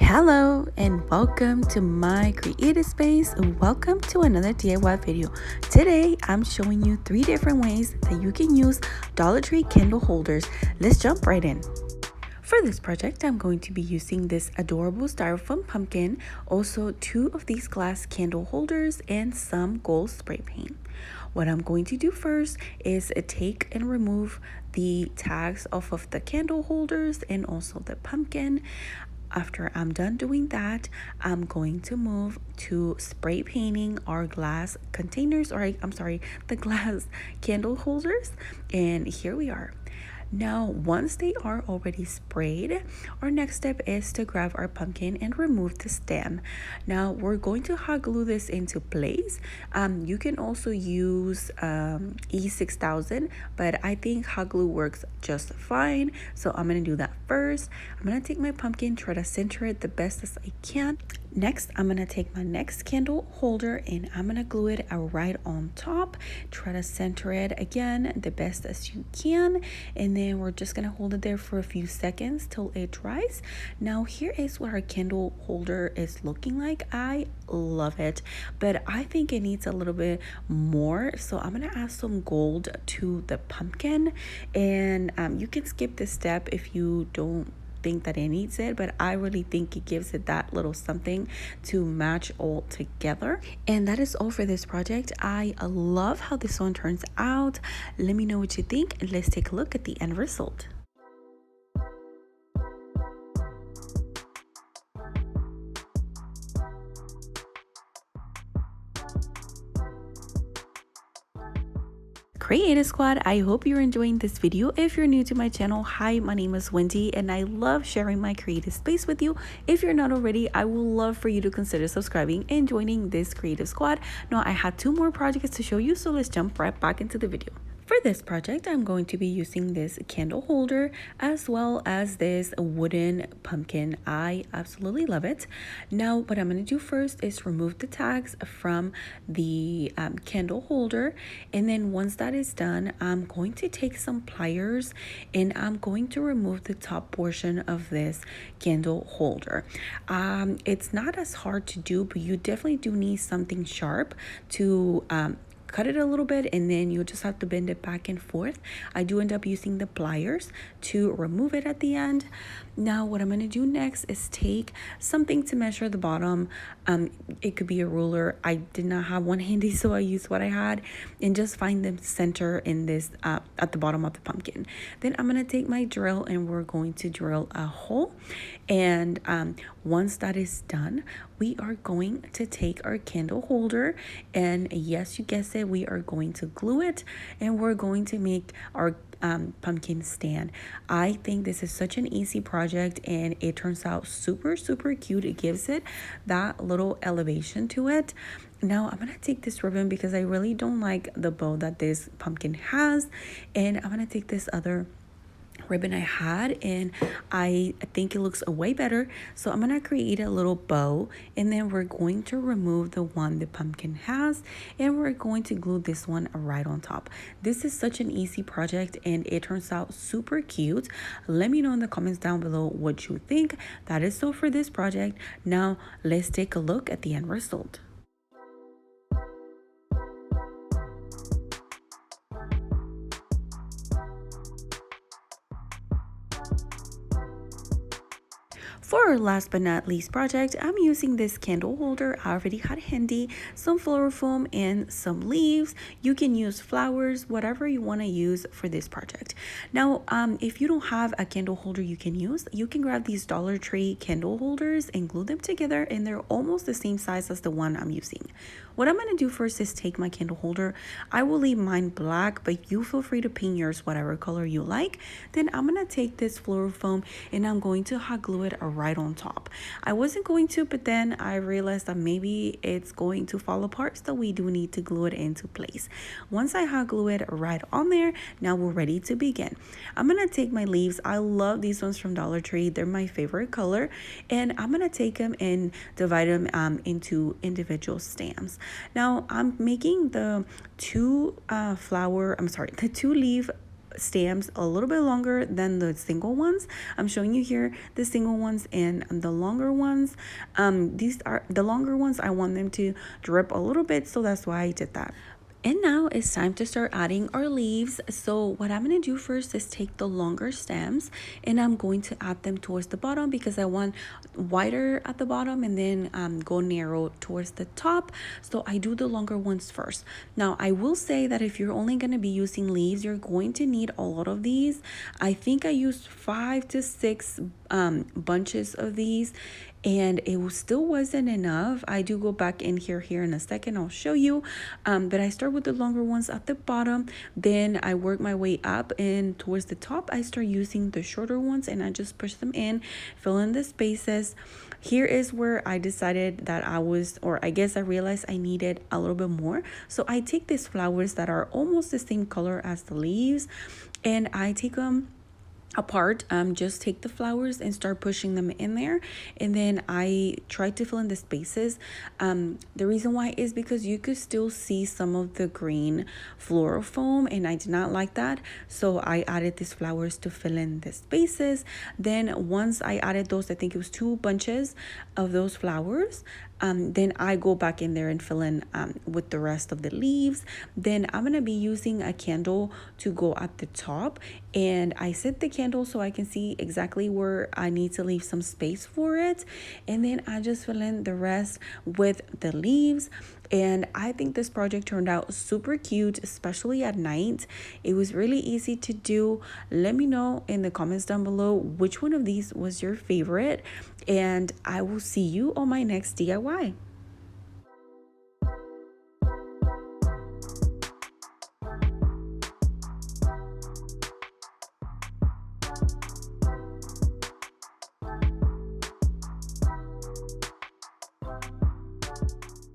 Hello and welcome to my creative space. Welcome to another DIY video. Today I'm showing you 3 different ways that you can use Dollar Tree candle holders. Let's jump right in. For this project, I'm going to be using this adorable styrofoam pumpkin, also 2 of these glass candle holders, and some gold spray paint. What I'm going to do first is take and remove the tags off of the candle holders and also the pumpkin. After I'm done doing that, I'm going to move to spray painting our glass containers, the glass candle holders. And here we are. Now, once they are already sprayed, our next step is to grab our pumpkin and remove the stem. Now, we're going to hot glue this into place. You can also use E6000, but I think hot glue works just fine. So I'm going to do that first. I'm going to take my pumpkin, try to center it the best as I can. Next, I'm going to take my next candle holder and I'm going to glue it right on top. Try to center it again the best as you can. And then we're just going to hold it there for a few seconds till it dries. Now, here is what our candle holder is looking like. I love it, but I think it needs a little bit more. So I'm going to add some gold to the pumpkin. And you can skip this step if you don't think that it needs it, but I really think it gives it that little something to match all together. And that is all for this project. I love how this one turns out. Let me know what you think and let's take a look at the end result. Creative Squad, I hope you're enjoying this video. If you're new to my channel, hi, my name is Wendy and I love sharing my creative space with you. If you're not already, I would love for you to consider subscribing and joining this Creative Squad. Now, I have 2 more projects to show you, so let's jump right back into the video. For this project, I'm going to be using this candle holder as well as this wooden pumpkin. I absolutely love it. Now, what I'm going to do first is remove the tags from the candle holder. And then once that is done, I'm going to take some pliers and I'm going to remove the top portion of this candle holder. It's not as hard to do, but you definitely do need something sharp to cut it a little bit, and then you just have to bend it back and forth. I do end up using the pliers to remove it at the end. Now, what I'm going to do next is take something to measure the bottom. It could be a ruler. I did not have one handy, so I used what I had, and just find the center in this at the bottom of the pumpkin. Then I'm going to take my drill and we're going to drill a hole. And once that is done, we are going to take our candle holder, and yes, you guessed it, we are going to glue it, and we're going to make our pumpkin stand. I think this is such an easy project and it turns out super cute. It gives it that little elevation to it. Now I'm gonna take this ribbon because I really don't like the bow that this pumpkin has, and I'm gonna take this other ribbon I had and I think it looks way better, so I'm gonna create a little bow, and then we're going to remove the one the pumpkin has and we're going to glue this one right on top. This is such an easy project and it turns out super cute. Let me know in the comments down below what you think. That is all for this project. Now let's take a look at the end result. For our last but not least project, I'm using this candle holder. I already had handy some floral foam and some leaves. You can use flowers, whatever you want to use for this project. Now, if you don't have a candle holder you can grab these Dollar Tree candle holders and glue them together, and they're almost the same size as the one I'm using. What I'm going to do first is take my candle holder. I will leave mine black, but you feel free to paint yours whatever color you like. Then I'm going to take this floral foam and I'm going to hot glue it right on top. I wasn't going to, but then I realized that maybe it's going to fall apart, so we do need to glue it into place. Once I hot glue it right on there, now we're ready to begin. I'm going to take my leaves. I love these ones from Dollar Tree. They're my favorite color, and I'm going to take them and divide them into individual stems. Now I'm making the 2 leaf stems a little bit longer than the single ones. I'm showing you here the single ones and the longer ones. These are the longer ones. I want them to drip a little bit, so that's why I did that. And now it's time to start adding our leaves. So what I'm going to do first is take the longer stems and I'm going to add them towards the bottom because I want wider at the bottom and then go narrow towards the top. So I do the longer ones first. Now I will say that if you're only going to be using leaves, you're going to need a lot of these. I think I used 5 to 6 bunches of these and it still wasn't enough. I do go back in here in a second. I'll show you, but I start with the longer ones at the bottom, then I work my way up, and towards the top I start using the shorter ones and I just push them in, fill in the spaces. Here is where I decided that I guess I realized I needed a little bit more. So I take these flowers that are almost the same color as the leaves and I take them apart. Just take the flowers and start pushing them in there, and then I try to fill in the spaces. The reason why is because you could still see some of the green floral foam and I did not like that, so I added these flowers to fill in the spaces. Then once I added those, I think it was 2 bunches of those flowers, then I go back in there and fill in with the rest of the leaves. Then I'm gonna be using a candle to go at the top, and I set the candle so I can see exactly where I need to leave some space for it, and then I just fill in the rest with the leaves. And I think this project turned out super cute, especially at night. It was really easy to do. Let me know in the comments down below which one of these was your favorite, and I will see you on my next DIY.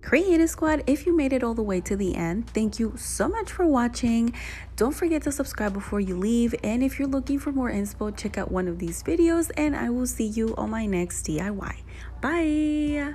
Creative Squad, if you made it all the way to the end, thank you so much for watching. Don't forget to subscribe before you leave, and if you're looking for more inspo, check out one of these videos, and I will see you on my next DIY. Bye.